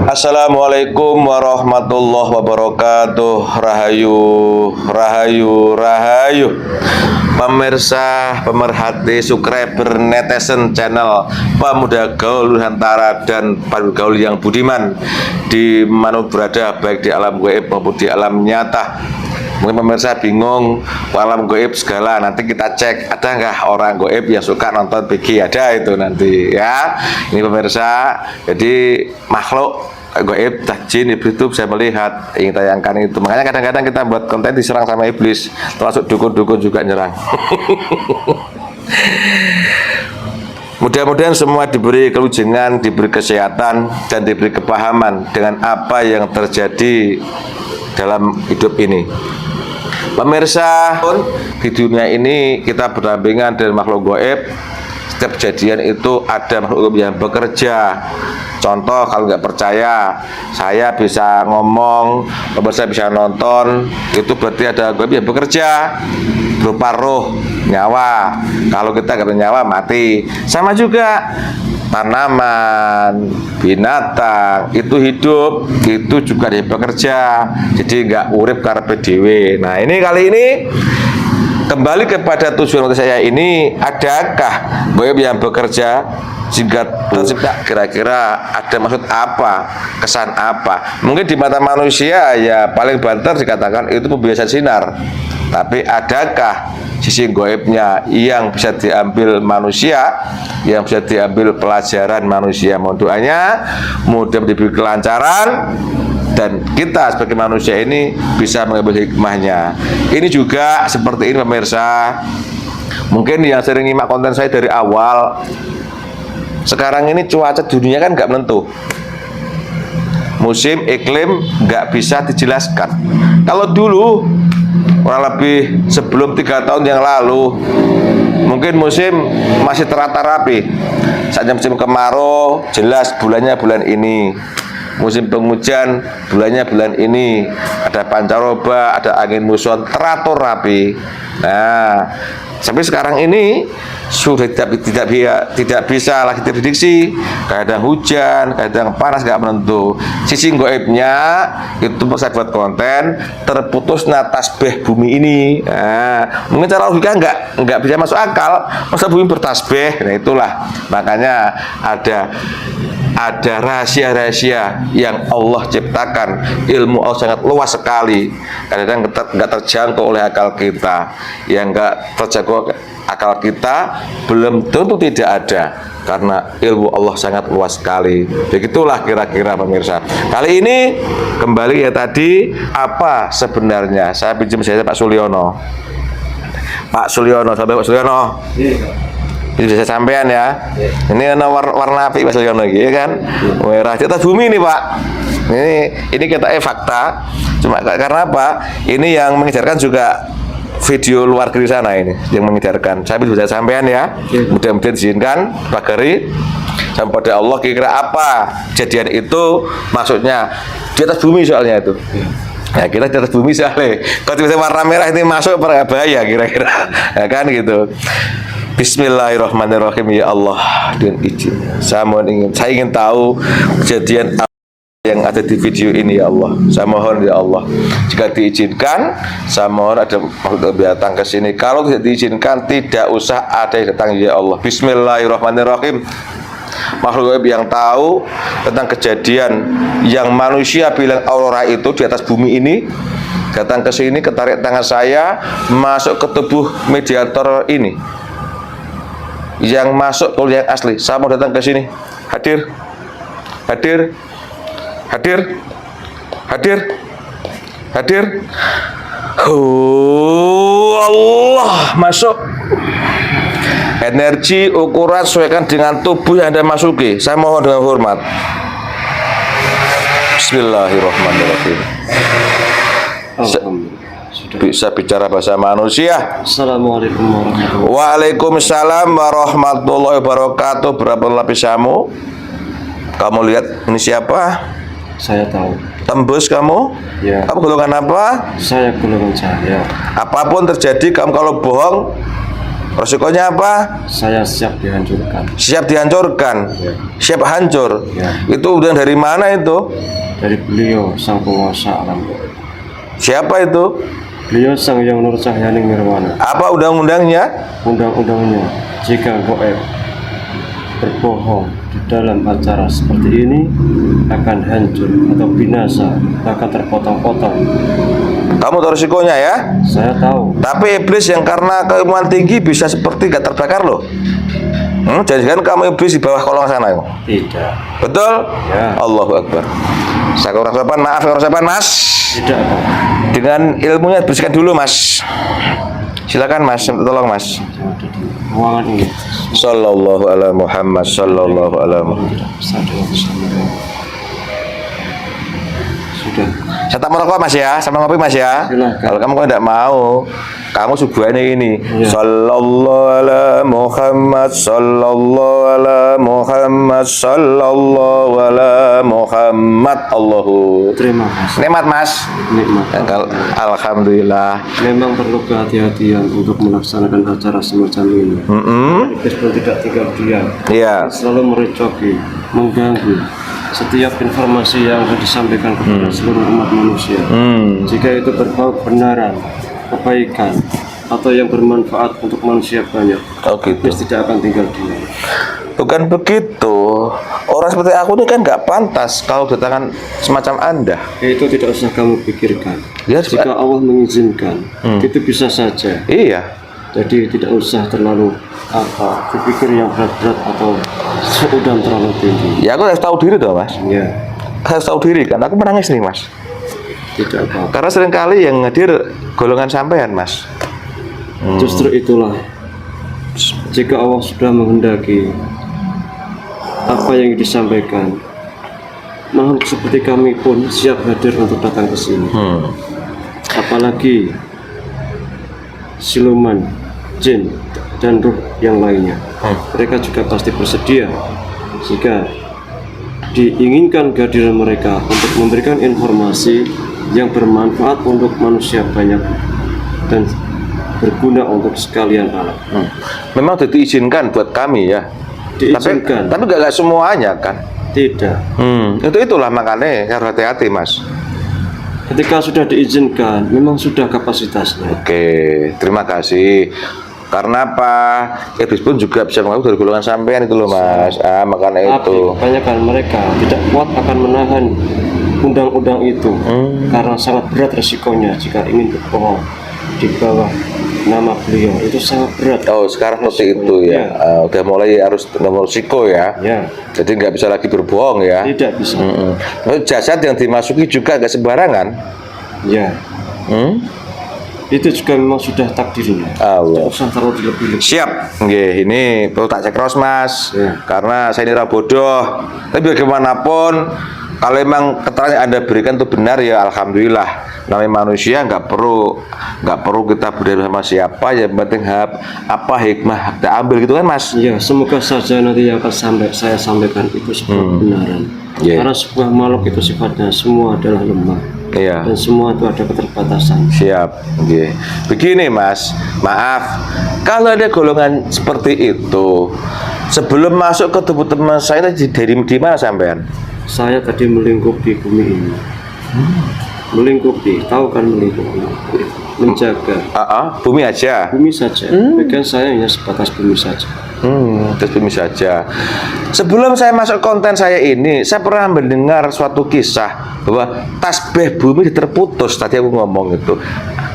Assalamualaikum warahmatullahi wabarakatuh. Rahayu, rahayu, rahayu. Pemirsa, pemerhati, subscriber, netizen channel Pemuda Gaul Nusantara dan Padu Gaul yang budiman di mana berada, baik di alam gaib maupun di alam nyata. Mungkin pemirsa bingung alam gaib segala, nanti kita cek ada nggak orang gaib yang suka nonton PG, ada itu nanti ya. Ini pemirsa, jadi makhluk gaib, jin, iblis itu bisa melihat, ingin tayangkan itu. Makanya kadang-kadang kita buat konten diserang sama iblis, termasuk dukun-dukun juga nyerang. Mudah-mudahan semua diberi kelujengan, diberi kesehatan, dan diberi kepahaman dengan apa yang terjadi dalam hidup ini. Pemirsa, di dunia ini kita berdampingan dengan makhluk gaib. Setiap kejadian itu ada makhluk yang bekerja. Contoh, kalau nggak percaya, saya bisa ngomong, pemirsa bisa nonton, itu berarti ada gaib yang bekerja berupa roh, nyawa. Kalau kita nggak punya nyawa, mati. Sama juga tanaman, binatang itu hidup, itu juga dia bekerja, jadi nggak urip karepe dhewe. Nah, ini kali ini kembali kepada tujuan saya ini, adakah gaib yang bekerja sehingga tercipta? Kira-kira ada maksud apa, kesan apa? Mungkin di mata manusia ya paling banter dikatakan itu pembiasan sinar. Tapi adakah sisi gaibnya yang bisa diambil manusia, yang bisa diambil pelajaran manusia? Mohon doanya, mudah diberi kelancaran, dan kita sebagai manusia ini bisa mengambil hikmahnya. Ini juga seperti ini pemirsa. Mungkin yang sering nyimak konten saya dari awal, sekarang ini cuaca dunia kan nggak menentu, musim iklim nggak bisa dijelaskan. Kalau dulu kurang lebih sebelum 3 tahun yang lalu, mungkin musim masih terata rapi. Saatnya musim kemarau, jelas bulannya bulan ini. Musim penghujan, bulannya bulan ini. Ada pancaroba, ada angin muson, teratur rapi. Nah, sampai sekarang ini sudah tidak bisa lagi diprediksi. Kadang hujan, kadang panas, nggak menentu. Sisi gaibnya itu saya buat konten terputus tasbih bumi ini. Nah, mungkin cara logika nggak bisa masuk akal, masa bumi bertasbih. Nah, itulah makanya ada rahasia-rahasia yang Allah ciptakan. Ilmu Allah sangat luas sekali, kadang-kadang nggak terjangkau oleh akal kita. Yang nggak terjangkau akal kita belum tentu tidak ada, karena ilmu Allah sangat luas sekali. Begitulah kira-kira pemirsa. Kali ini kembali ya tadi, apa sebenarnya, saya pinjam saya Pak Sulyono. Pak Sulyono, sampai Pak Sulyono. Ini bisa sampean ya. Ini warna api Pak Sulyono lagi ya kan. Merah di atas bumi nih Pak. Ini kita fakta. Cuma karena apa? Ini yang mengejarkan juga video luar negeri sana, ini yang mengedarkan. Saya bisa sampean ya. Mudah-mudahan diizinkan pagari sampai pada Allah. Kira-kira apa kejadian itu maksudnya di atas bumi soalnya itu. Ya, kita di atas bumi soalnya. Kalau tiba-tiba warna merah ini masuk bahaya kira-kira. Ya kan gitu. Bismillahirrahmanirrahim. Ya Allah, dengan izin saya ingin tahu kejadian yang ada di video ini ya Allah. Saya mohon ya Allah, jika diizinkan, saya mohon ada makhluk datang ke sini. Kalau tidak diizinkan, tidak usah ada yang datang ya Allah. Bismillahirrahmanirrahim. Makhluk gaib yang tahu tentang kejadian yang manusia bilang aurora itu di atas bumi ini, datang ke sini, ketarik tangan saya, masuk ke tubuh mediator ini, yang masuk ke yang asli. Saya mau datang ke sini. Hadir, hadir, hadir, hadir, hadir. Allah, masuk. Energi ukuran sesuaikan dengan tubuh yang Anda masuki. Saya mohon dengan hormat. Bismillahirrahmanirrahim. Bisa bicara bahasa manusia. Assalamualaikum warahmatullahi wabarakatuh. Waalaikumsalam warahmatullahi wabarakatuh. Berapa lapis kamu? Kamu lihat ini siapa? Saya tahu. Tembus kamu? Ya. Kamu golongan apa? Saya golongan cahaya. Apapun terjadi, kamu kalau bohong Resikonya apa? Saya siap dihancurkan. Siap dihancurkan. Ya. Siap hancur. Ya. Itu udah dari mana itu? Dari beliau sang penguasa alam gaib. Siapa itu? Beliau sang yang Nur Cahyaning Nirwana. Apa undang-undangnya? Undang-undangnya, jika gaib berbohong di dalam acara seperti ini akan hancur atau binasa, bahkan terpotong-potong. Kamu tahu resikonya ya? Saya tahu. Tapi iblis yang karena keilmuan tinggi bisa seperti gak terbakar loh. Jangan-jangan kamu iblis di bawah kolong sana. Tidak. Betul? Ya. Allahu Akbar. Saya kurang sopan, maaf kurang sopan mas. Tidak, Pak. Dengan ilmunya bersihkan dulu mas. Silakan mas, tolong mas. Yang ada di ruangan ini. Sallallahu ala Muhammad, sallallahu ala Muhammad. Tidak bisa dengan bersama. Sudah. Saya tak merokok mas ya, sama ngopi mas ya. Silakan. Kalau kamu tidak mau, kamu suguhannya ini. Iya. Sallallahu ala Muhammad, sallallahu ala Muhammad, sallallahu ala Muhammad. Allahu. Terima kasih. Nikmat mas. Nikmat. Alhamdulillah. Memang perlu kehati-hatian untuk melaksanakan acara semacam ini. Iblis pun tidak tinggal diam. Iya. Selalu merecoki, mengganggu setiap informasi yang akan disampaikan kepada seluruh umat manusia. Jika itu berbau kebenaran, kebaikan, atau yang bermanfaat untuk manusia banyak, Oh gitu. iblis tidak akan tinggal diam. Bukan begitu. Orang seperti aku ini kan nggak pantas kalau datangan semacam Anda. Itu tidak usah kamu pikirkan. Ya, Jika Allah mengizinkan, itu bisa saja. Iya. Jadi tidak usah terlalu berpikir yang berat-berat atau seudam terlalu tinggi. Ya aku harus tahu diri dong mas. Ya, Harus tahu diri kan. Aku menangis nih mas. tidak apa-apa. Karena seringkali yang hadir golongan sampean mas. Justru itulah, jika Allah sudah menghendaki apa yang disampaikan, makhluk seperti kami pun siap hadir untuk datang ke sini. Apalagi siluman, jin, dan ruh yang lainnya. Mereka juga pasti bersedia jika diinginkan kehadiran mereka untuk memberikan informasi yang bermanfaat untuk manusia banyak dan berguna untuk sekalian alam. Memang sudah diizinkan buat kami ya. Diizinkan. Tapi gak semuanya kan. Tidak. Itulah makanya harus hati-hati mas. Ketika sudah diizinkan, memang sudah kapasitasnya. Oke, terima kasih. Karena apa? Iblis pun juga bisa mengaku dari golongan sampean itu loh mas. Makanya Tapi itu. kebanyakan mereka tidak kuat akan menahan undang-undang itu karena sangat berat resikonya jika ingin berbohong di bawah nama beliau. Itu sangat berat. Oh sekarang seperti itu ya. Udah mulai harus nomor risiko ya. Ya, Jadi nggak bisa lagi berbohong ya. tidak bisa. Jasad yang dimasuki juga nggak sembarangan. Ya, itu juga memang sudah takdirnya. Allah. Tidak usah terlalu dilebih-lebih. Siap, nggih, ini perlu tak cek cross mas, Ya. karena saya ini orang bodoh. Tapi bagaimanapun, kalau memang keterangan yang Anda berikan itu benar ya alhamdulillah. Namanya manusia nggak perlu kita berdaya sama siapa, yang penting apa hikmah kita ambil gitu kan mas. Ya, semoga saja nanti yang akan saya sampaikan itu sebuah kebenaran. Yeah. Karena sebuah makhluk itu sifatnya semua adalah lemah. Iya. Dan semua itu ada keterbatasan. Siap, nggih. Begini mas, maaf, kalau ada golongan seperti itu, sebelum masuk ke tubuh teman saya dari di mana sampean? Saya tadi melingkupi bumi ini. Melingkupi, tahu kan melingkupi? Menjaga Bumi aja. bumi saja. Bagian saya hanya sebatas bumi saja. Terus bumi saja. Sebelum saya masuk konten saya ini, saya pernah mendengar suatu kisah bahwa tasbih bumi terputus. Tadi aku ngomong itu.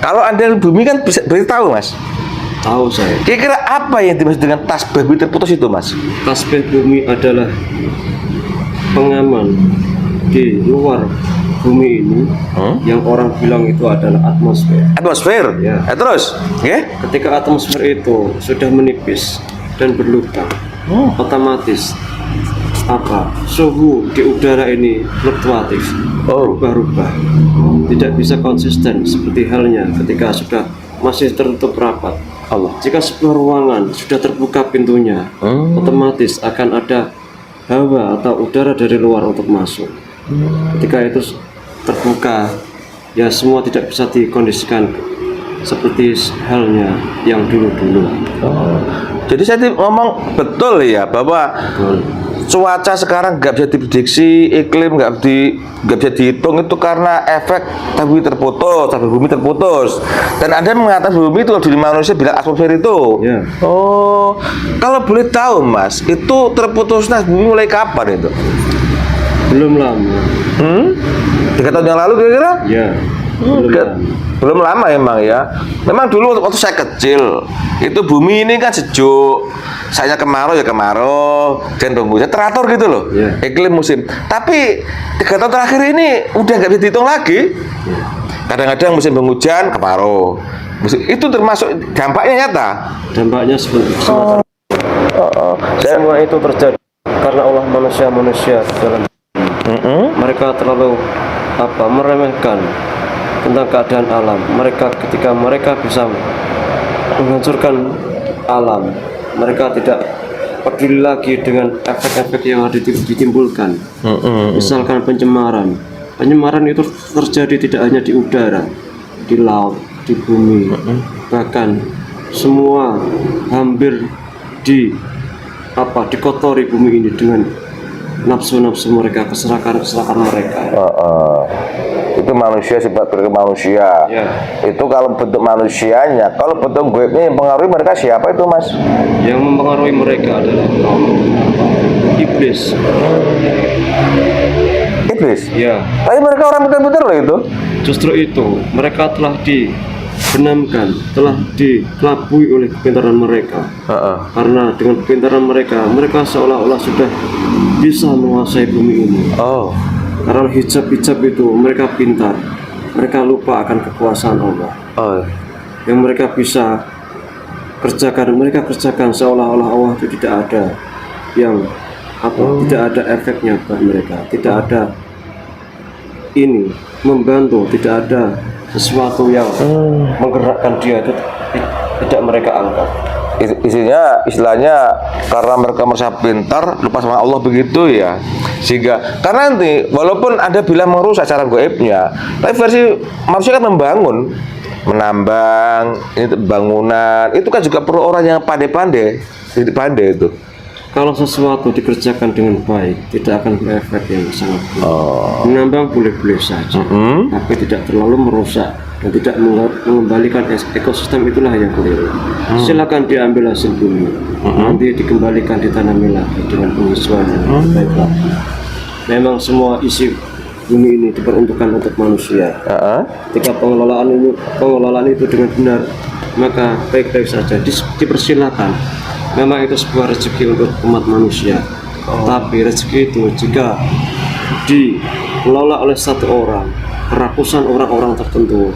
Kalau Anda bumi kan bisa beritahu mas. Tahu saya. Kira-kira apa yang dimaksud dengan tasbih bumi terputus itu mas? Tasbih bumi adalah pengaman di luar bumi ini yang orang bilang itu adalah atmosfer. Atmosfer. Ya. Terus, ya? Ketika atmosfer itu sudah menipis dan berlubang, otomatis suhu di udara ini fluktuatif, berubah-ubah, tidak bisa konsisten seperti halnya ketika sudah masih tertutup rapat. Jika sebuah ruangan sudah terbuka pintunya, otomatis akan ada hawa atau udara dari luar untuk masuk. Ketika itu terbuka, ya semua tidak bisa dikondisikan seperti halnya yang dulu-dulu. Jadi saya ngomong betul ya bahwa Betul. cuaca sekarang nggak bisa diprediksi, iklim nggak bisa dihitung itu karena efek bumi terputus. Dan Anda mengatakan bumi itu kalau di manusia bilang atmosfer itu. Ya. Oh, kalau boleh tahu Mas, itu terputusnya bumi mulai kapan itu? Belum lama. 3 tahun yang lalu kira-kira? Ya. Belum lama. Belum lama emang ya. Memang dulu waktu saya kecil itu bumi ini kan sejuk. Saya kemarau ya kemarau dan hujan teratur gitu loh. Yeah. Iklim musim. Tapi 3 tahun terakhir ini udah nggak bisa dihitung lagi. Kadang-kadang musim penghujan kemarau. Itu termasuk dampaknya nyata. Dampaknya semacam semua itu terjadi karena Allah manusia dalam mereka terlalu meremehkan tentang keadaan alam. Ketika mereka bisa menghancurkan alam, mereka tidak peduli lagi dengan efek-efek yang ada ditimbulkan. Misalkan pencemaran itu terjadi tidak hanya di udara, di laut, di bumi, bahkan semua hampir dikotori bumi ini dengan nafsu-nafsu mereka, keserakahan mereka. Itu manusia sifat manusia. Ya. Itu kalau bentuk manusianya, kalau bentuk goibnya yang mempengaruhi mereka siapa itu Mas? Yang mempengaruhi mereka adalah iblis. Iblis. Ya, Tapi mereka orang pintar-pintar loh itu. justru itu mereka telah dibenamkan, telah dikelabui oleh kepintaran mereka. Karena dengan kepintaran mereka seolah-olah sudah bisa menguasai bumi ini. Karena hijab-hijab itu mereka pintar, mereka lupa akan kekuasaan Allah. Yang mereka bisa kerjakan, mereka kerjakan seolah-olah Allah itu tidak ada yang tidak ada efeknya buat mereka, tidak ada ini membantu, tidak ada sesuatu yang menggerakkan dia, itu tidak mereka angkat. Istilahnya karena mereka merasa pintar lupa sama Allah begitu ya, sehingga karena nanti walaupun Anda bilang merusak cara goibnya, tapi versi manusia kan menambang ini bangunan itu kan juga perlu orang yang pandai itu. Kalau sesuatu dikerjakan dengan baik, tidak akan berefek yang sangat buruk. Menambang boleh-boleh saja, tapi tidak terlalu merusak dan tidak mengembalikan ekosistem, itulah yang keliru. Silakan diambil hasil bumi, nanti dikembalikan ditanami lagi dengan penyesuaian yang baik lagi. Memang semua isi bumi ini diperuntukkan untuk manusia. Jika pengelolaan itu dengan benar, maka baik-baik saja, dipersilakan. Memang itu sebuah rezeki untuk umat manusia. Tapi rezeki itu jika dikelola oleh satu orang, kerakusan orang-orang tertentu,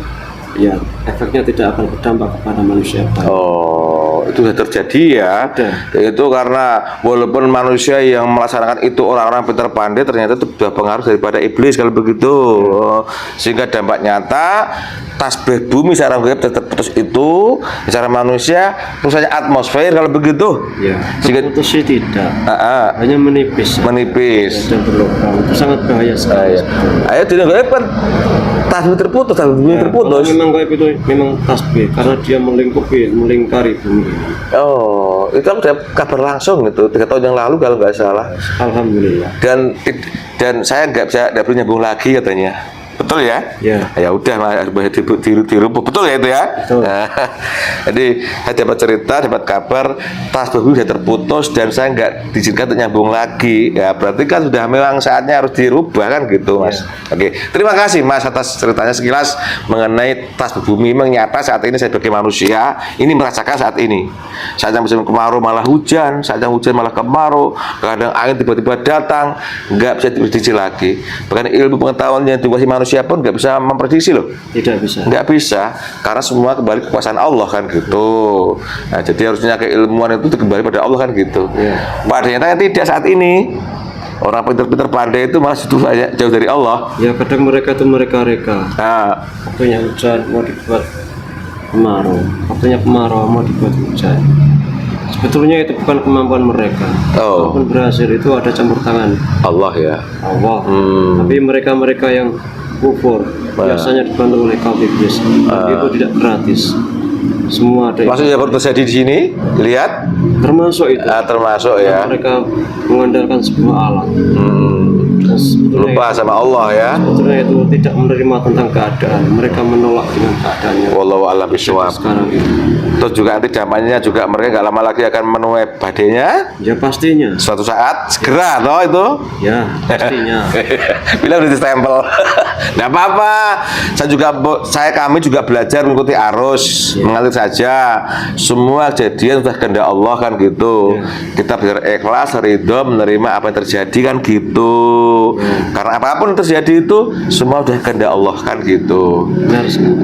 ya efeknya tidak akan berdampak kepada manusia. Itu sudah terjadi ya. Itu karena walaupun manusia yang melaksanakan itu orang-orang pintar pandai, ternyata itu sudah pengaruh daripada iblis kalau begitu. Sehingga dampak nyata tasbih bumi secara goib terputus itu, secara manusia rusaknya atmosfer kalau begitu. Ya, terputus sih tidak. Hanya menipis. Dan berlubang. Itu sangat bahaya sekali. Ayo tidak goib kan tasbih terputus, bumi terputus. Memang goib itu memang tasbih karena dia melingkari bumi. Itu aku dapat kabar langsung itu 3 tahun yang lalu kalau nggak salah. Alhamdulillah. Dan saya nggak perlu nyambung lagi katanya. Betul ya? Ya udah dirubah. Betul ya itu ya? Betul. Jadi saya dapat cerita, dapat kabar tas bumi sudah terputus dan saya nggak diizinkan untuk nyambung lagi. Ya berarti kan sudah memang saatnya harus dirubah kan gitu Mas. Oke, terima kasih Mas atas ceritanya sekilas mengenai tas bumi. Memang nyata saat ini saya sebagai manusia ini merasakan saat ini. Saat yang musim kemarau malah hujan, saat yang hujan malah kemarau, kadang angin tiba-tiba datang, nggak bisa diprediksi lagi. Bahkan ilmu pengetahuan yang dikuasai manusia pun nggak bisa memprediksi loh. Tidak bisa. Nggak bisa, karena semua kembali kekuasaan Allah kan gitu. Nah, jadi harusnya keilmuan itu kembali pada Allah kan gitu. Padahal tidak saat ini. Orang pintar-pintar pandai itu malah jauh dari Allah. Ya kadang mereka itu mereka-reka. Waktunya hujan mau dibuat kemarau, waktunya kemarau mau dibuat hujan. Sebetulnya itu bukan kemampuan mereka. Walaupun berhasil itu ada campur tangan Allah ya. Allah. Tapi mereka yang kufur biasanya dibantu oleh kaum iblis. Itu tidak gratis. Semua ada. Maksudnya baru terjadi di sini, lihat, Termasuk itu. termasuk ya. Mereka mengandalkan sebuah alat. Dan Lupa sama Allah ya. sebetulnya itu tidak menerima tentang keadaan. Mereka menolak dengan keadaannya. Wallahu a'lam bishawab. Sekarang ini. Terus juga nanti zamannya juga mereka nggak lama lagi akan menuai badainya. Ya pastinya. Suatu saat segera toh itu. Ya pastinya. Bila udah ditempel. Nggak apa-apa. Kami juga belajar mengikuti arus, mengalir saja. Semua kejadian sudah kehendak Allah kan gitu. Kita berikhlas, ridho, menerima apa yang terjadi kan gitu. Karena apapun yang terjadi itu semua sudah kehendak Allah kan gitu. Benar sekali.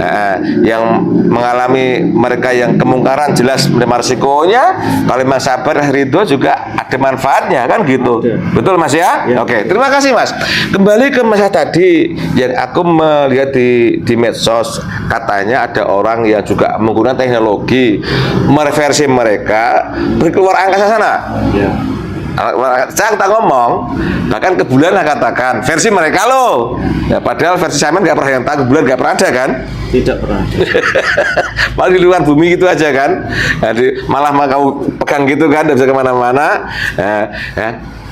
Yang mengalami mereka yang kemungkaran jelas menerima resikonya. Kalau memang sabar, ridho juga ada manfaatnya kan gitu. Betul Mas ya? Oke, terima kasih Mas. Kembali ke masalah tadi yang aku melihat di medsos, katanya ada orang yang juga menggunakan teknologi mereversi mereka keluar angkasa sana. Ya. Saya tak ngomong, bahkan ke bulan lah katakan versi mereka loh. Ya, padahal versi saya nggak pernah yang tahu, ke bulan nggak pernah ada kan? Tidak pernah ada. Malah di luar bumi gitu aja kan? Jadi malah kau pegang gitu kan, tidak bisa kemana-mana.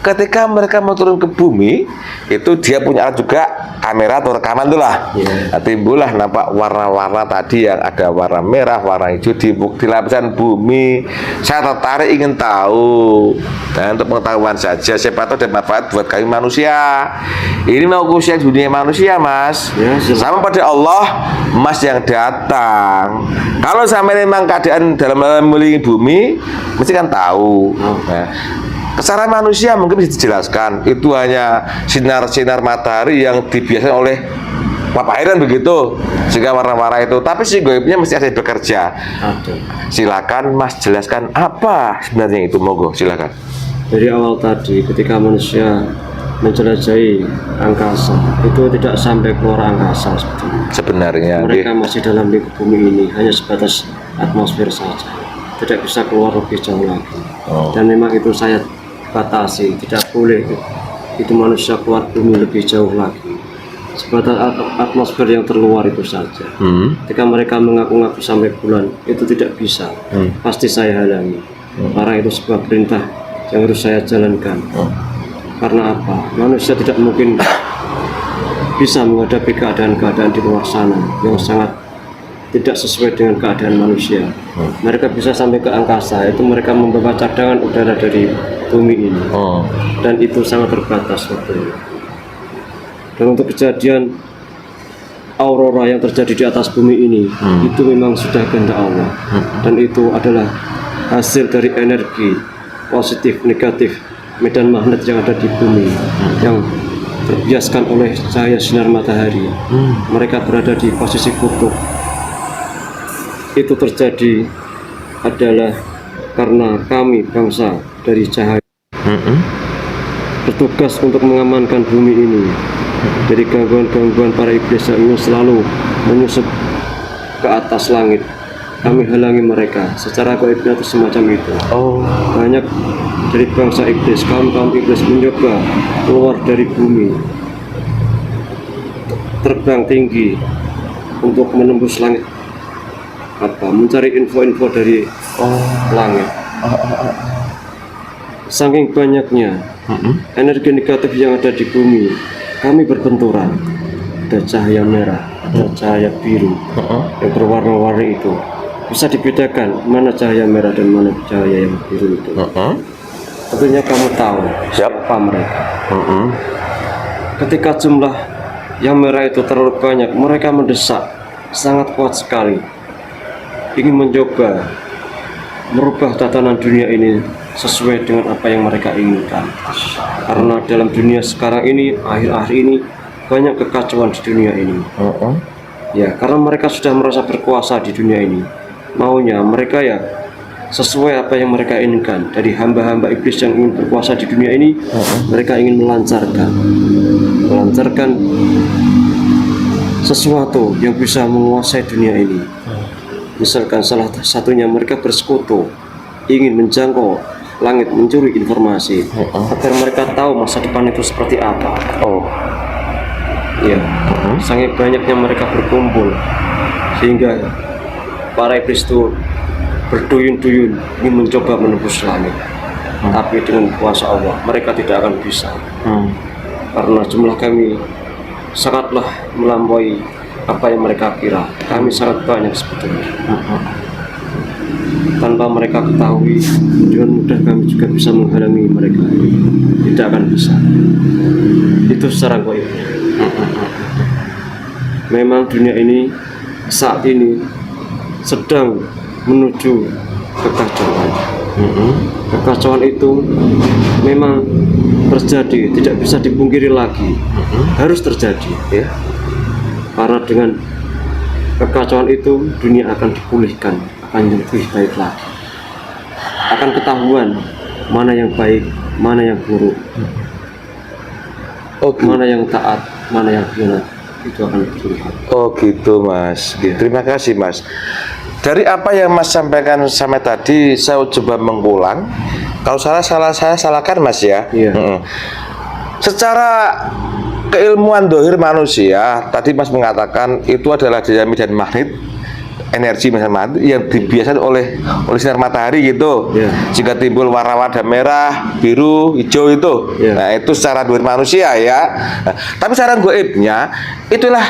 Ketika mereka mau turun ke bumi, itu dia punya alat juga, kamera atau rekaman itulah. Nah, timbullah nampak warna-warna tadi yang ada warna merah, warna hijau di lapisan bumi. Saya tertarik ingin tahu. Dan untuk pengetahuan saja, siapa tahu ada manfaat buat kami manusia. Ini mau usia dunia manusia, Mas. Sama pada Allah, Mas yang datang. Kalau sampai memang keadaan dalam melihat bumi, mesti kan tahu. Nah, secara manusia mungkin bisa dijelaskan itu hanya sinar-sinar matahari yang dibiasakan oleh Bapak Iran begitu sehingga warna-warna itu, tapi si goibnya mesti ada yang bekerja. Silakan Mas jelaskan apa sebenarnya itu, monggo silakan. Dari awal tadi ketika manusia menjelajahi angkasa itu tidak sampai keluar angkasa sebenarnya mereka masih dalam lingkup bumi ini, hanya sebatas atmosfer saja, tidak bisa keluar lebih jauh lagi. Dan memang itu saya batasi, tidak boleh itu manusia keluar bumi lebih jauh lagi, sebatas atmosfer yang terluar itu saja. Ketika mereka mengaku-ngaku sampai bulan, itu tidak bisa, pasti saya halangi. Karena itu sebuah perintah yang harus saya jalankan. Karena apa? Manusia tidak mungkin bisa menghadapi keadaan-keadaan di luar sana yang sangat tidak sesuai dengan keadaan manusia. Mereka bisa sampai ke angkasa, itu mereka membawa cadangan udara dari bumi ini. Dan itu sangat terbatas waktunya. Dan untuk kejadian aurora yang terjadi di atas bumi ini, itu memang sudah kehendak Allah. Dan itu adalah hasil dari energi positif, negatif, medan magnet yang ada di bumi, yang terbiaskan oleh cahaya sinar matahari. Mereka berada di posisi kutub. Itu terjadi adalah karena kami bangsa dari cahaya bertugas untuk mengamankan bumi ini dari gangguan-gangguan para iblis yang ingin selalu menyusup ke atas langit. Kami halangi mereka secara gaibnya itu semacam itu. Banyak dari bangsa iblis, kaum iblis mencoba keluar dari bumi, terbang tinggi untuk menembus langit, mencari info-info dari langit. Saking banyaknya energi negatif yang ada di bumi, kami berbenturan. Ada cahaya merah, ada cahaya biru yang berwarna-warni itu. Bisa dibedakan mana cahaya merah dan mana cahaya yang biru itu. Tentunya kamu tahu siapa mereka. Ketika jumlah yang merah itu terlalu banyak, mereka mendesak sangat kuat sekali, ingin mencoba merubah tatanan dunia ini sesuai dengan apa yang mereka inginkan. Karena dalam dunia sekarang ini, akhir-akhir ini, banyak kekacauan di dunia ini. Ya, karena mereka sudah merasa berkuasa di dunia ini. Maunya mereka ya sesuai apa yang mereka inginkan. Dari hamba-hamba iblis yang ingin berkuasa di dunia ini, mereka ingin melancarkan sesuatu yang bisa menguasai dunia ini. Misalkan salah satunya mereka bersekutu, ingin menjangkau langit, mencuri informasi agar mereka tahu masa depan itu seperti apa. Ya, sangat banyaknya mereka berkumpul sehingga para iblis itu berduyun-duyun ingin mencoba menembus langit. Tapi dengan kuasa Allah mereka tidak akan bisa. Karena jumlah kami sangatlah melampaui apa yang mereka kira. Kami sangat banyak sebetulnya. Tanpa mereka ketahui, dengan mudah kami juga bisa menghalangi mereka. Tidak akan bisa. Itu secara gaibnya. Memang dunia ini saat ini sedang menuju kekacauan. Kekacauan itu memang terjadi, tidak bisa dipungkiri lagi. Harus terjadi, ya. Karena dengan kekacauan itu dunia akan dipulihkan, akan lebih baik lagi. Akan ketahuan mana yang baik, mana yang buruk, mana yang taat, mana yang khianat. Itu akan dilihat. Oh gitu Mas. Ya. Terima kasih Mas. Dari apa yang Mas sampaikan sampai tadi, saya coba mengulang. Kalau salah saya salahkan Mas ya. Iya. Secara keilmuan dohir manusia, tadi Mas mengatakan itu adalah dinamika dan magnet, energi magnet yang dibiasakan oleh sinar matahari gitu. Iya. Jika timbul warna-warna merah, biru, hijau itu. Iya. Nah, itu secara dohir manusia ya. Nah, tapi secara gaibnya, itulah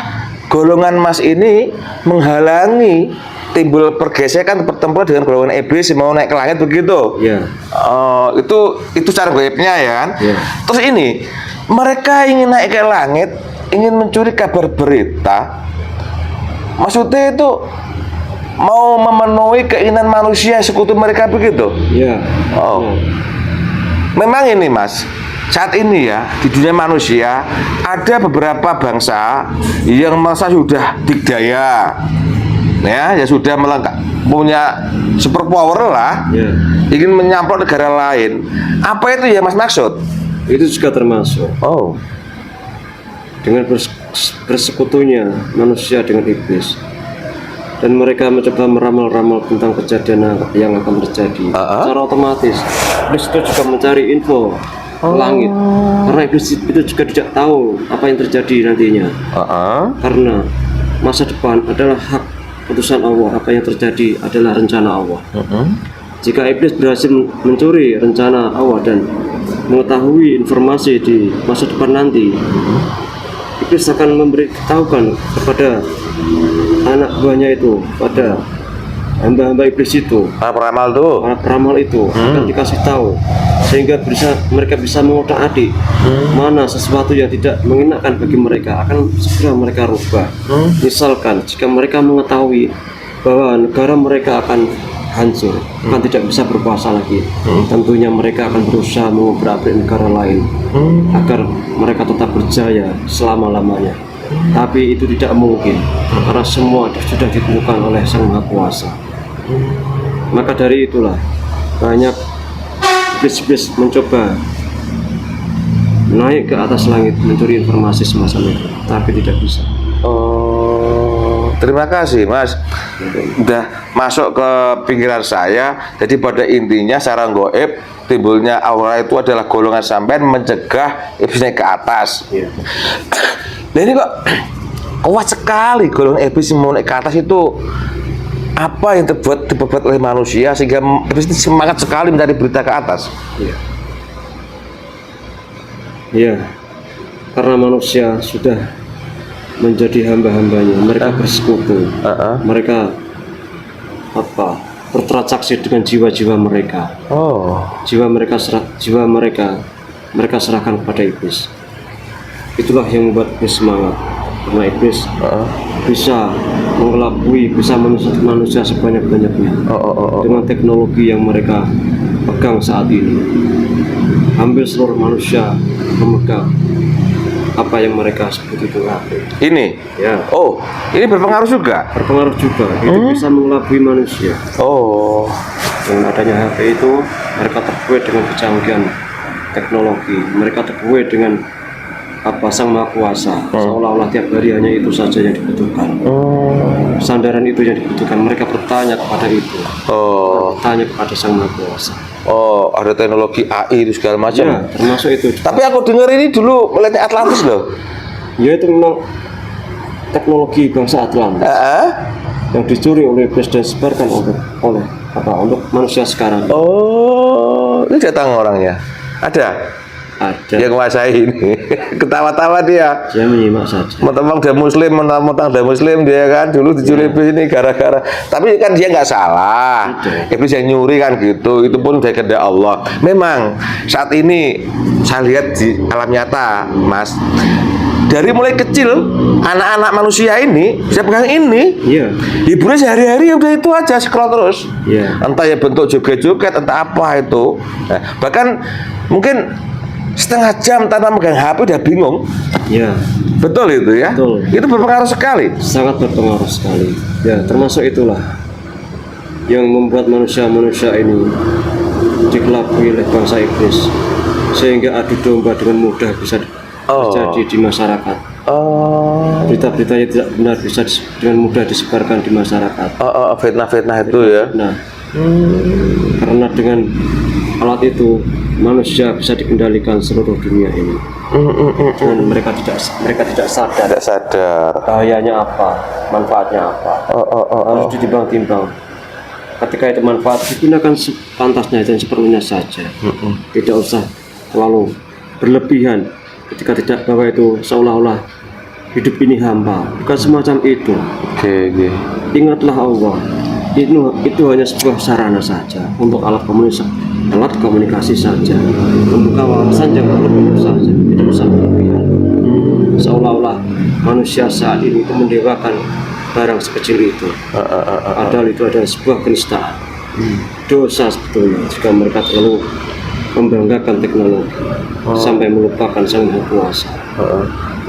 golongan Mas ini menghalangi timbul pergesekan pertempuran dengan golongan iblis yang mau naik ke langit begitu. Iya. Itu cara gaibnya ya kan. Iya. Terus ini mereka ingin naik ke langit, ingin mencuri kabar berita. Maksudnya itu mau memenuhi keinginan manusia sekutu mereka begitu. Iya. Oh. Memang ini Mas, saat ini ya di dunia manusia ada beberapa bangsa yang merasa sudah digdaya, ya sudah punya super power lah, ingin menyamplok negara lain. Apa itu ya Mas maksud? Itu juga termasuk. Oh, Dengan bersekutunya manusia dengan iblis, dan mereka mencoba meramal-ramal tentang kejadian yang akan terjadi. Secara otomatis iblis itu juga mencari info ke langit, karena iblis itu juga tidak tahu apa yang terjadi nantinya. Karena masa depan adalah hak putusan Allah, apa yang terjadi adalah rencana Allah. Jika iblis berhasil mencuri rencana Allah dan mengetahui informasi di masa depan nanti, iblis akan memberitahukan kepada anak buahnya itu, pada hamba-hamba iblis itu, para peramal tuh. para peramal itu akan dikasih tahu, sehingga mereka bisa mengotak-atik mana sesuatu yang tidak mengenakan bagi mereka, akan segera mereka rubah. Misalkan jika mereka mengetahui bahwa negara mereka akan hancur, akan tidak bisa berkuasa lagi, tentunya mereka akan berusaha mengobrak-abrik negara lain agar mereka tetap berjaya selama-lamanya. Tapi itu tidak mungkin, karena semua sudah ditentukan oleh Sang Maha Kuasa. Maka dari itulah banyak iblis-iblis mencoba naik ke atas langit mencuri informasi semacam itu, tapi tidak bisa. Oh, terima kasih Mas. Udah masuk ke pikiran saya. Jadi pada intinya secara gaib timbulnya aura itu adalah golongan sampean mencegah iblis naik ke atas. Nah ini kok kuat sekali golongan iblis yang mau naik ke atas itu. Apa yang diperbuat oleh manusia sehingga iblis itu semangat sekali mencari berita ke atas? Iya, karena manusia sudah menjadi hamba-hambanya, mereka bersekutu, mereka bertransaksi dengan jiwa-jiwa mereka. Jiwa mereka serahkan kepada iblis. Itulah yang membuat iblis semangat, karena iblis bisa mengelabui, bisa menyesatkan manusia sebanyak-banyaknya dengan teknologi yang mereka pegang saat ini. Hampir seluruh manusia memegang apa yang mereka sebut itu HP. Ini? Ya. Oh, ini berpengaruh juga? Berpengaruh juga, itu bisa mengelabui manusia. Dengan adanya HP itu, mereka terbuai dengan kecanggihan teknologi, mereka terbuai dengan Sang Maha Kuasa, seolah-olah tiap hari hanya itu saja yang dibutuhkan. Sandaran itu yang dibutuhkan, mereka bertanya kepada itu, bertanya kepada Sang Maha Kuasa. Ada teknologi AI itu segala macam. Ya, termasuk itu juga. Tapi aku dengar ini dulu melihatnya Atlantis loh. yaitu tentang teknologi bangsa Atlantis yang dicuri oleh iblis dan disebarkan untuk manusia sekarang. Oh, ini datang orangnya. Ada Ada. yang menguasai ini. Ketawa-tawa dia. Dia menyimak saja. Mentang dia muslim, mentang dia muslim, dia kan dulu dicuri iblis ini gara-gara. Tapi kan dia nggak salah. Iblis yang nyuri kan gitu. Itu pun dari kehendak Allah. Memang saat ini saya lihat di alam nyata, Mas. Dari mulai kecil anak-anak manusia ini, saya pegang ini, hiburannya sehari-hari udah itu aja, scroll terus. Entah ya bentuk joget-joget, entah apa itu. Nah, bahkan mungkin setengah jam tanpa megang HP udah bingung. Betul itu ya. Betul. Itu berpengaruh sekali. Sangat berpengaruh sekali. Ya, termasuk itulah yang membuat manusia-manusia ini dikelabui oleh bangsa iblis, sehingga adu domba dengan mudah bisa terjadi di masyarakat. Berita-berita yang tidak benar bisa dengan mudah disebarkan di masyarakat. Fitnah-fitnah itu ya. Nah, karena dengan alat itu manusia bisa dikendalikan seluruh dunia ini. Dan mereka tidak sadar bahayanya apa, manfaatnya apa. Harus ditimbang-timbang. Ketika itu manfaat digunakan sepantasnya dan seperlunya saja. Tidak usah terlalu berlebihan. Ketika tidak, bahwa itu seolah-olah hidup ini hampa, bukan semacam itu. Ingatlah Allah, itu hanya sebuah sarana saja untuk alat komunikasi saja, membuka wawasan yang berlebihan saja, tidak usah berlebihan. Seolah-olah manusia saat ini itu mendewakan barang sekecil itu, padahal itu adalah sebuah kenistaan. Dosa sebetulnya jika mereka terlalu membanggakan teknologi sampai melupakan Sang Maha Kuasa.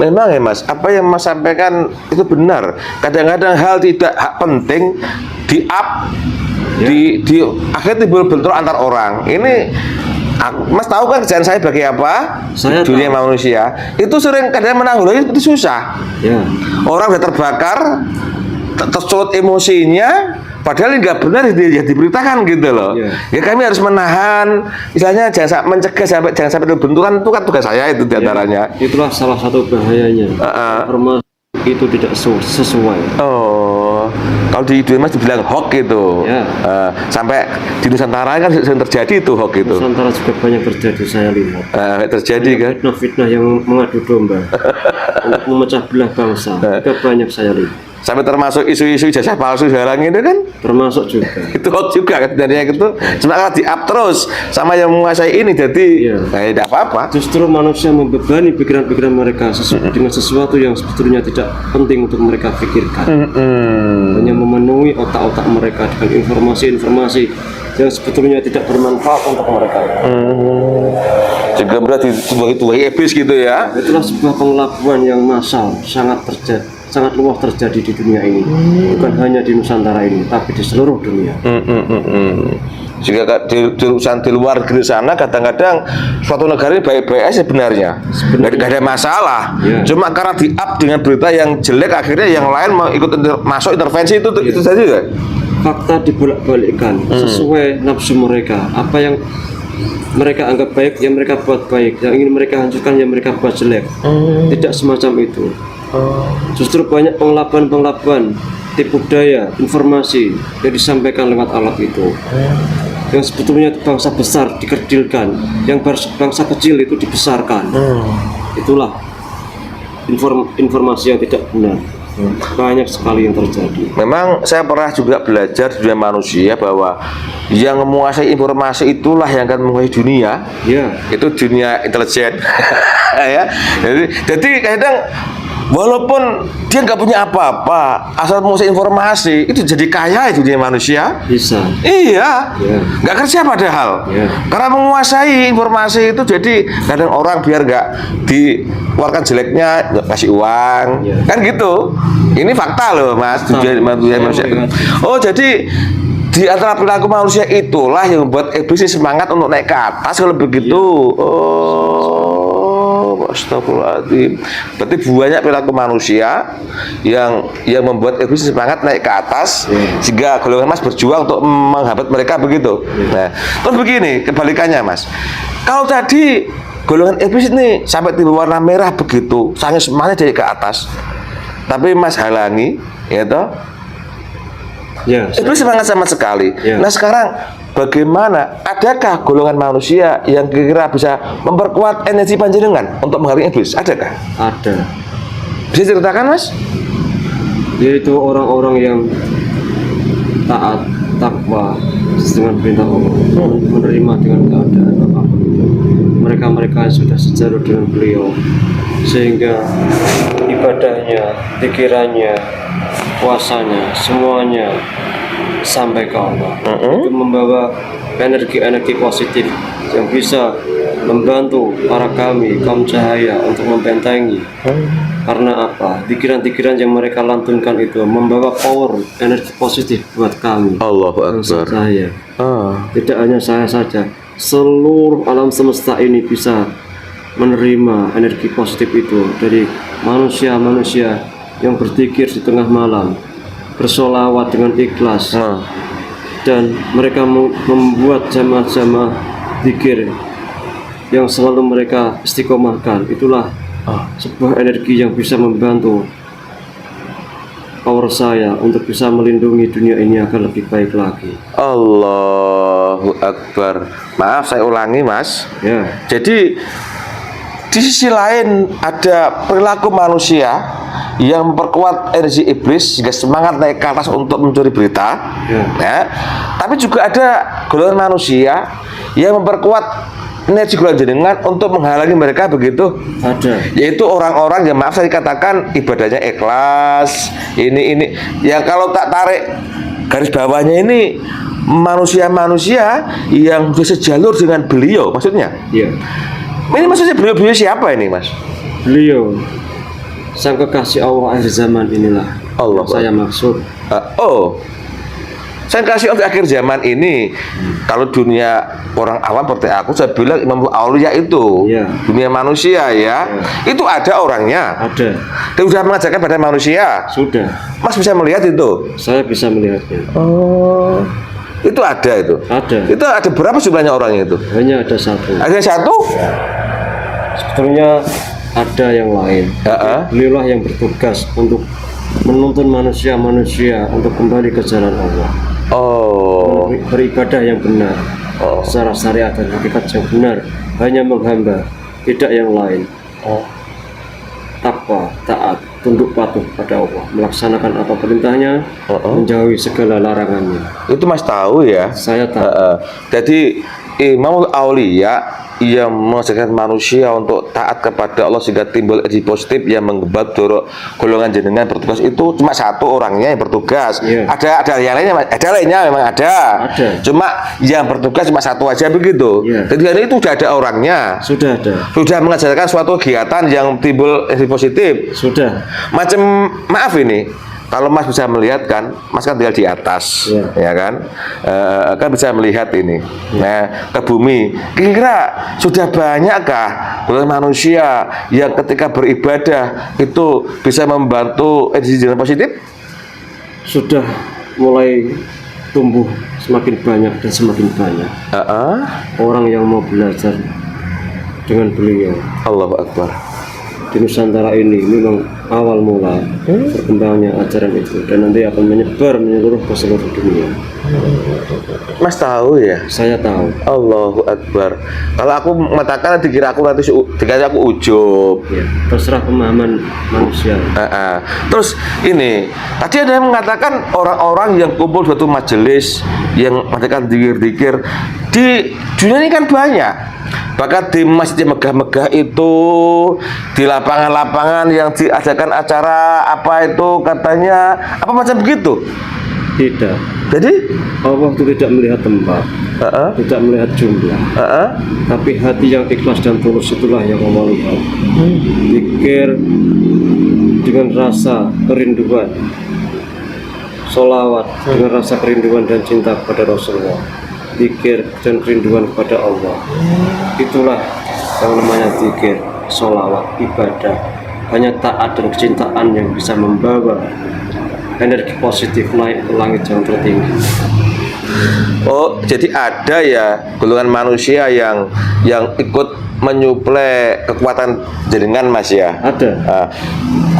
Memang ya Mas, apa yang Mas sampaikan itu benar. Kadang-kadang hal tidak penting di-up, di akhirnya timbul bentrok antar orang. Ini Mas tahu kan kerjaan saya bagi apa? Saya dunia manusia itu sering kadang menanggulangi itu susah. Orang udah terbakar, tersulut emosinya, padahal nggak benar dia diberitakan gitu loh. Ya kami harus menahan, misalnya jangan jangan sampai benturan, itu kan tugas saya itu diantaranya. Itulah salah satu bahayanya. Informasi itu tidak sesuai. Kalau di Mas dibilang hoax gitu. Sampai di Nusantara kan sering terjadi itu hoax itu. Nusantara juga banyak terjadi, saya lihat. Terjadi kan? Fitnah-fitnah yang mengadu domba untuk memecah belah bangsa. Juga banyak saya lihat. Sampai termasuk isu-isu ijazah palsu sekarang ini kan? Termasuk juga. Itu hoax juga kan sebenarnya itu. Cuma kalau di-up terus sama yang menguasai ini jadi tidak apa-apa. Justru manusia membebani pikiran-pikiran mereka dengan sesuatu yang sebetulnya tidak penting untuk mereka pikirkan. Hanya memenuhi otak-otak mereka dengan informasi-informasi yang sebetulnya tidak bermanfaat untuk mereka. Juga berarti tuai iblis gitu ya. Itulah sebuah pengelabuan yang massal, sangat luas terjadi di dunia ini. Bukan hanya di Nusantara ini, tapi di seluruh dunia. Jika di urusan di luar negeri sana kadang-kadang suatu negara ini baik-baik aja sebenarnya. Nggak ada masalah. Cuma karena di-up dengan berita yang jelek akhirnya yang lain mau ikut masuk intervensi itu saja kan? Fakta dibolak-balikkan sesuai nafsu mereka. Apa yang mereka anggap baik, yang mereka buat baik. Yang ingin mereka hancurkan, yang mereka buat jelek. Tidak semacam itu. Justru banyak pengelabuan tipu daya informasi yang disampaikan lewat alat itu. Yang sebetulnya bangsa besar dikerdilkan, yang bangsa kecil itu dibesarkan. Itulah informasi yang tidak benar. Banyak sekali yang terjadi. Memang saya pernah juga belajar di dunia manusia bahwa yang menguasai informasi itulah yang akan menguasai dunia. Itu dunia intelijen. Jadi kadang walaupun dia nggak punya apa-apa, asal menguasai informasi itu jadi kaya itu dia manusia. Bisa. Iya. Nggak kerja padahal. Karena menguasai informasi itu jadi kadang orang biar nggak dikeluarkan jeleknya nggak kasih uang, kan gitu. Ini fakta loh Mas. Dunia manusia. Oh jadi di antara perilaku manusia itulah yang membuat iblis semangat untuk naik ke atas kalau begitu. Astagfirullahaladzim. Berarti banyak perilaku manusia yang membuat iblis semangat naik ke atas sehingga golongan Mas berjuang untuk menghambat mereka begitu. Nah, terus begini kebalikannya Mas. Kalau tadi golongan iblis ini sampai timbul warna merah begitu, sangat semangat dari ke atas. Tapi Mas halangi, ya toh. Ya, Iblis semangat sama sekali. Ya. Nah sekarang bagaimana? Adakah golongan manusia yang kira-kira bisa memperkuat energi panjenengan untuk menghalangi iblis? Adakah? ada. Bisa ceritakan, Mas? Yaitu orang-orang yang taat, takwa dengan perintah Allah, menerima dengan keadaan apapun itu. Mereka-mereka yang sudah sejalan dengan beliau, sehingga ibadahnya, pikirannya, puasanya, semuanya sampai ke Allah. Itu membawa energi-energi positif yang bisa membantu para kami, kaum cahaya untuk membentengi. Karena apa? Pikiran-pikiran yang mereka lantunkan itu membawa power, energi positif buat kami. Allahu Bangsa Akbar. saya. Ah. Tidak hanya saya saja, seluruh alam semesta ini bisa menerima energi positif itu dari manusia-manusia yang berzikir di tengah malam, bersolawat dengan ikhlas, Ah. dan mereka membuat jamaah-jamaah zikir yang selalu mereka istiqomahkan. Itulah sebuah energi yang bisa membantu power saya untuk bisa melindungi dunia ini agar lebih baik lagi. Allahu Akbar. Maaf saya ulangi, Mas. Ya, Jadi di sisi lain ada perilaku manusia yang memperkuat energi iblis sehingga semangat naik ke atas untuk mencuri berita. Ya. Tapi juga ada golongan manusia yang memperkuat energi golongan jenengan untuk menghalangi mereka begitu. ada. Yaitu orang-orang yang maaf saya katakan ibadahnya ikhlas. Ini yang kalau tak tarik garis bawahnya ini manusia-manusia yang sudah sejalur dengan beliau maksudnya. Ya, Ini maksudnya beliau siapa ini, Mas? beliau sang kekasih Allah akhir zaman inilah Allah. yang saya maksud. Saya kasih untuk akhir zaman ini. Kalau dunia orang awam seperti aku, saya bilang Imam Aulia itu Ya. dunia manusia ya. Itu ada orangnya. Ada, Dia sudah mengajarkan pada manusia. sudah, Mas bisa melihat itu? saya bisa melihatnya. Oh, itu ada itu. Ada, Itu ada berapa jumlahnya orangnya itu? hanya ada satu. Ada satu? Sebetulnya ada yang lain. Ya. Beliaulah yang bertugas untuk menuntun manusia-manusia untuk kembali ke jalan Allah, Oh, beribadah yang benar, secara syariat dan hakikat yang benar, hanya menghamba, tidak yang lain. Takwa, taat, tunduk patuh pada Allah, melaksanakan apa perintahnya, menjauhi segala larangannya. itu Mas tahu ya? Saya tahu. Jadi Imam Aulia yang mengajarkan manusia untuk taat kepada Allah sehingga timbul energi positif yang menggebak dorong golongan jenengan bertugas itu cuma satu orangnya yang bertugas. Iya. Ada yang lainnya, ada lainnya memang ada. Ada. Cuma yang bertugas cuma satu aja begitu. Iya. Jadi hari itu sudah ada orangnya. Sudah ada, Sudah mengajarkan suatu kegiatan yang timbul energi positif. sudah. Macam maaf ini kalau Mas bisa melihat kan, Mas kan tinggal di atas, Ya. ya kan, kan bisa melihat ini, nah ke bumi. Kira-kira sudah banyakkah golongan manusia yang ketika beribadah itu bisa membantu energi jalan positif? Sudah mulai tumbuh semakin banyak dan semakin banyak orang yang mau belajar dengan beliau. Allahu Akbar. Di Nusantara ini memang awal mula berkembangnya ajaran itu, dan nanti akan menyebar menyeluruh ke seluruh dunia. Mas tahu ya? Saya tahu. Allahu Akbar. Kalau aku mengatakan dikira aku nanti dikira aku ujub. Ya, terserah pemahaman manusia. Terus ini tadi ada yang mengatakan orang-orang yang kumpul suatu majelis yang mengatakan dikir-dikir di dunia ini kan banyak. Bahkan di masjid megah-megah itu, di lapangan-lapangan yang diadakan acara apa itu katanya apa macam begitu. Tidak. Jadi Allah itu tidak melihat tempat, tidak melihat jumlah, tapi hati yang ikhlas dan tulus itulah yang Allah lihat. Pikir dengan rasa kerinduan, solawat dengan rasa kerinduan dan cinta kepada Rasulullah, zikir dan kerinduan kepada Allah. Itulah yang namanya zikir, solawat, ibadah. Hanya taat dan kecintaan yang bisa membawa energi positif naik ke langit yang tertinggi. oh, jadi ada ya golongan manusia yang ikut menyuplai kekuatan jenengan Mas ya. Ada.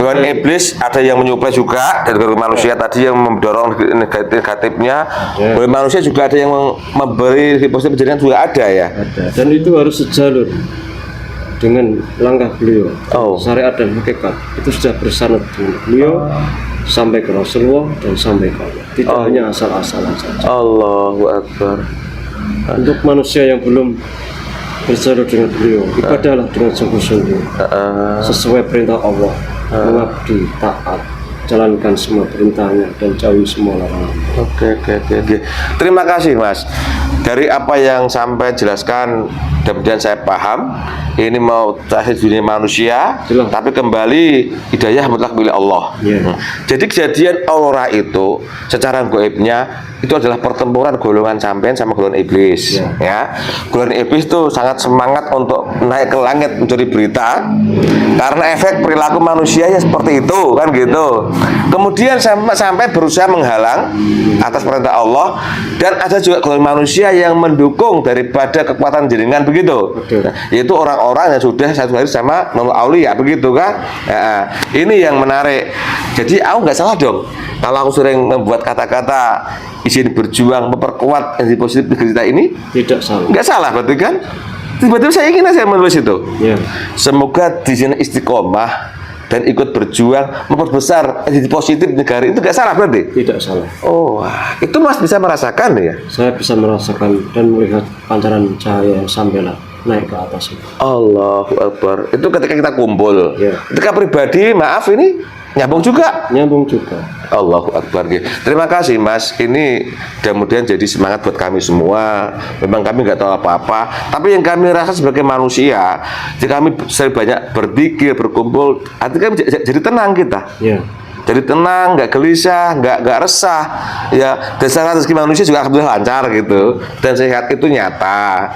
Golongan iblis ada yang menyuplai juga dari golongan manusia tadi yang mendorong negatifnya. Ya. Golongan manusia juga ada yang memberi positif jenengan juga ada ya. Ada. Dan itu harus sejalur dengan langkah beliau. Oh. Syariat dan hakikat itu sudah bersanad dengan beliau sampai ke Rasulullah dan sampai ke Allah. Tidak hanya asal-asalan saja. Allahu Akbar. Untuk manusia yang belum berjalur dengan beliau, ibadahlah dengan sungguh-sungguh sesuai perintah Allah, mengabdi, taat, jalankan semua perintahnya dan jauhi semua larangan. Oke. Terima kasih Mas. Dari apa yang sampai jelaskan, kemudian saya paham. Ini mau terakhir dunia manusia, Jelas. tapi kembali hidayah mutlak milik Allah. Ya. Jadi kejadian aurora itu secara gaibnya itu adalah pertempuran golongan sampean sama golongan iblis. Ya. Golongan iblis itu sangat semangat untuk naik ke langit mencuri berita karena efek perilaku manusia ya seperti itu kan gitu. Kemudian sampai berusaha menghalang atas perintah Allah, dan ada juga golongan manusia yang mendukung daripada kekuatan jenengan begitu. Betul. Yaitu orang-orang yang sudah satu hari sama Nabi Aulia begitu kan. Ya, ini yang menarik. Jadi aku nggak salah dong kalau aku sering membuat kata-kata izin berjuang memperkuat energi positif di kita ini. Tidak salah. Nggak salah berarti kan. Tiba-tiba saya ingin saya menulis itu. Ya. Semoga di sini istiqomah dan ikut berjuang memperbesar energi positif negara, itu nggak salah berarti. Tidak salah. Oh, wah. Itu Mas bisa merasakan ya. Saya bisa merasakan dan melihat pancaran cahaya yang sampailah naik ke atas itu. Allahu Akbar. Itu ketika kita kumpul. Ya. Ketika pribadi, maaf ini nyambung juga. Nyambung juga. Allahu Akbar. Terima kasih Mas. Ini mudah-mudahan jadi semangat buat kami semua. Memang kami nggak tahu apa-apa, tapi yang kami rasa sebagai manusia, jika kami sering banyak berzikir, berkumpul, hati kami jadi tenang kita. Ya. Jadi tenang, nggak gelisah, nggak resah. Ya, dasar rezeki manusia juga alhamdulillah lancar gitu. Dan sehat itu nyata.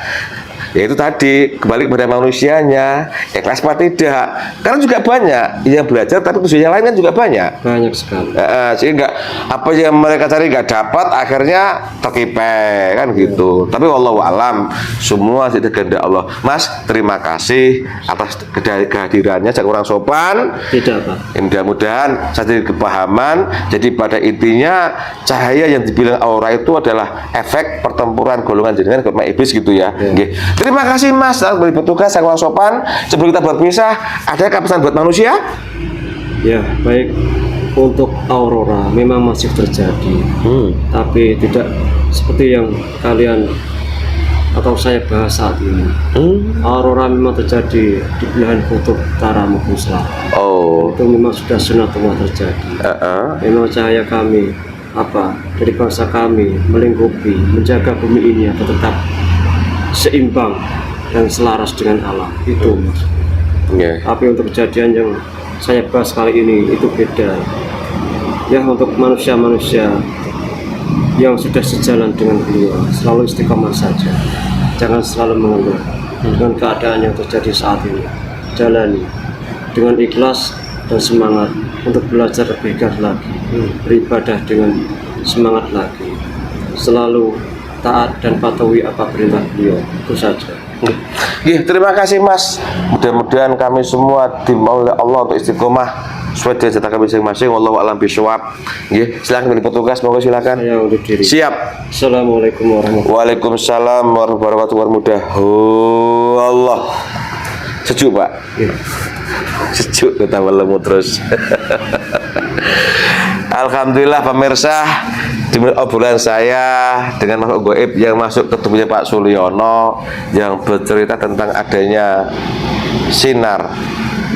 Ya itu tadi, kembali kepada manusianya, ikhlas apa tidak. Karena juga banyak yang belajar tapi tujuannya lain kan juga banyak. Banyak sekali. Sehingga apa yang mereka cari nggak dapat, akhirnya terkipe kan gitu. Tapi wallahu alam, semua tidak kehendak Allah. Mas, terima kasih atas kehadirannya, jangan kurang sopan. Tidak, Pak. Mudah-mudahan saya jadi kepahaman. Jadi pada intinya cahaya yang dibilang aura itu adalah efek pertempuran golongan jenengan sama iblis gitu ya. Nggih. Terima kasih Mas telah beri petugas yang kurang sopan. Sebelum kita berpisah, ada pesan buat manusia? Ya, baik. Untuk aurora memang masih terjadi, tapi tidak seperti yang kalian atau saya bahas saat ini. Aurora memang terjadi di belahan kutub utara maupun selatan. Oh. Itu memang sudah sunatullah terjadi. Memang cahaya kami dari bangsa kami melingkupi, menjaga bumi ini agar tetap seimbang dan selaras dengan alam. Itu Mas. Yeah. Tapi untuk kejadian yang saya bahas kali ini itu beda. Ya, untuk manusia-manusia yang sudah sejalan dengan beliau, selalu istiqomah saja. Jangan selalu mengeluh dengan keadaan yang terjadi saat ini. Jalani dengan ikhlas dan semangat untuk belajar lebih giat lagi, beribadah dengan semangat lagi, selalu taat dan patuhi apa perintah beliau. Itu saja. Terima kasih Mas. Mudah-mudahan kami semua dimaulah Allah untuk istiqomah sesuai dengan jatah kami masing-masing. Wallahu a'lam bishawab. Silakan beri petugas, monggo silakan. Saya undur diri. Siap. Assalamualaikum warahmatullahi wabarakatuh. Waalaikumsalam warahmatullahi wabarakatuh. Allah. Sejuk Pak. Sejuk kita melemu terus. Alhamdulillah pemirsa, di obrolan saya dengan makhluk gaib yang masuk ke tubuhnya Pak Sulyono yang bercerita tentang adanya sinar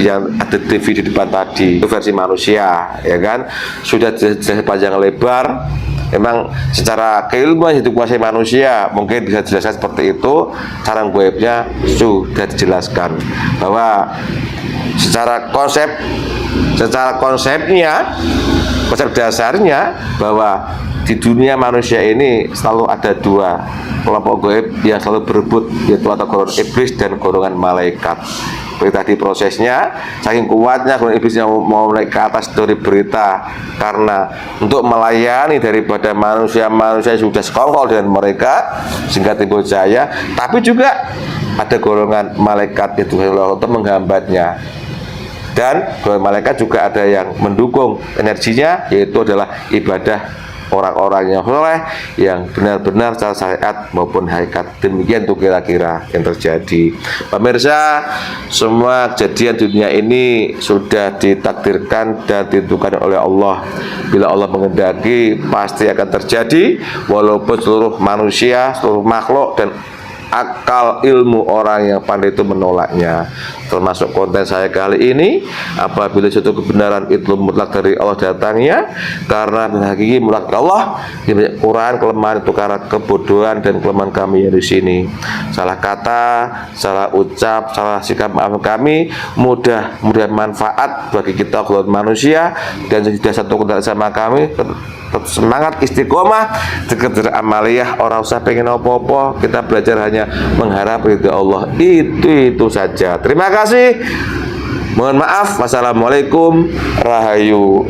yang ada TV di depan tadi, itu versi manusia, ya kan, sudah jelas panjang lebar. Memang secara keilmuan hidup kuasa manusia mungkin bisa dijelaskan seperti itu. Cara gaibnya sudah dijelaskan bahwa secara konsepnya, konsep dasarnya bahwa di dunia manusia ini selalu ada dua kelompok gaib yang selalu berebut, yaitu atau golongan iblis dan golongan malaikat. Seperti tadi prosesnya, saking kuatnya golongan iblis yang mau naik ke atas dari berita karena untuk melayani daripada manusia-manusia sudah sekongkol dengan mereka sehingga timbul cahaya, tapi juga ada golongan malaikat itu Allah menghambatnya, dan golongan malaikat juga ada yang mendukung energinya, yaitu adalah ibadah orang-orang yang soleh yang benar-benar secara syariat maupun hakikat. Demikian tuh kira-kira yang terjadi. Pemirsa, semua kejadian dunia ini sudah ditakdirkan dan ditentukan oleh Allah. Bila Allah menghendaki pasti akan terjadi, walaupun seluruh manusia, seluruh makhluk dan akal ilmu orang yang pandai itu menolaknya. Termasuk konten saya kali ini, apabila suatu kebenaran itu mutlak dari Allah datangnya, karena hakiki mutlak Allah, banyak Quran kelemahan itu karena kebodohan dan kelemahan kami yang di sini. Salah kata, salah ucap, salah sikap maaf kami, mudah manfaat bagi kita golongan manusia, dan sudah satu konten sama kami. Semangat istiqomah, sekedar amaliyah, orang usah pengen apa-apa, kita belajar hanya mengharap ridha Allah, itu saja. Terima kasih, mohon maaf, wassalamualaikum, rahayu.